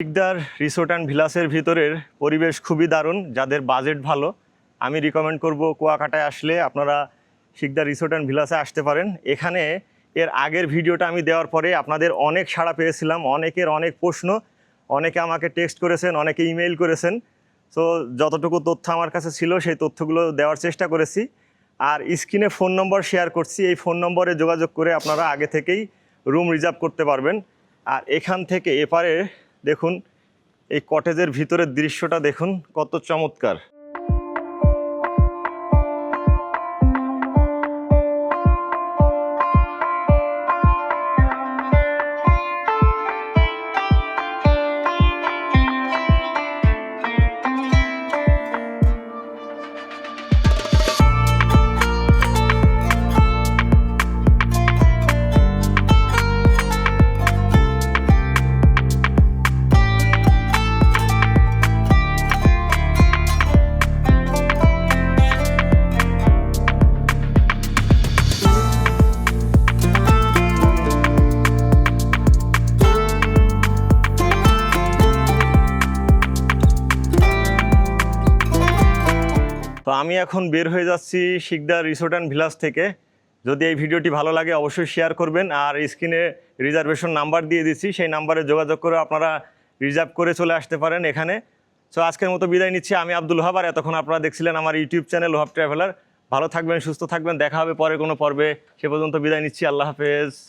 Sikdar resort and ভিলাসের ভিতরের পরিবেশ খুবই দারুণ। যাদের বাজেট ভালো আমি রিকমেন্ড করব কুয়াকাটায় আসলে আপনারা শিকদার রিসোর্ট অ্যান্ড ভিলাসে আসতে পারেন। এখানে এর আগের ভিডিওটা আমি দেওয়ার পরে আপনাদের অনেক সাড়া পেয়েছিলাম, অনেকের অনেক প্রশ্ন, অনেকে আমাকে টেক্সট করেছেন, অনেকে ইমেইল করেছেন। সো যতটুকু তথ্য আমার কাছে ছিল সেই তথ্যগুলো দেওয়ার চেষ্টা করেছি। আর স্ক্রিনে ফোন নম্বর শেয়ার করছি, এই ফোন নম্বরে যোগাযোগ করে আপনারা আগে থেকেই রুম রিজার্ভ করতে পারবেন। আর এখান থেকে এপারে দেখুন এই কটেজের ভিতরের দৃশ্যটা দেখুন কত চমৎকার। তো আমি এখন বের হয়ে যাচ্ছি শিকদার রিসোর্ট অ্যান্ড ভিলাস থেকে। যদি এই ভিডিওটি ভালো লাগে অবশ্যই শেয়ার করবেন। আর স্ক্রিনে রিজার্ভেশন নাম্বার দিয়ে দিচ্ছি, সেই নাম্বারে যোগাযোগ করে আপনারা রিজার্ভ করে চলে আসতে পারেন এখানে। সো আজকের মতো বিদায় নিচ্ছি। আমি আব্দুল ওহাব, আর এতক্ষণ আপনারা দেখছিলেন আমার ইউটিউব চ্যানেল ওহাব ট্রাভেলার। ভালো থাকবেন, সুস্থ থাকবেন, দেখা হবে পরে কোনো পর্বে। সে পর্যন্ত বিদায় নিচ্ছি, আল্লাহ হাফেজ।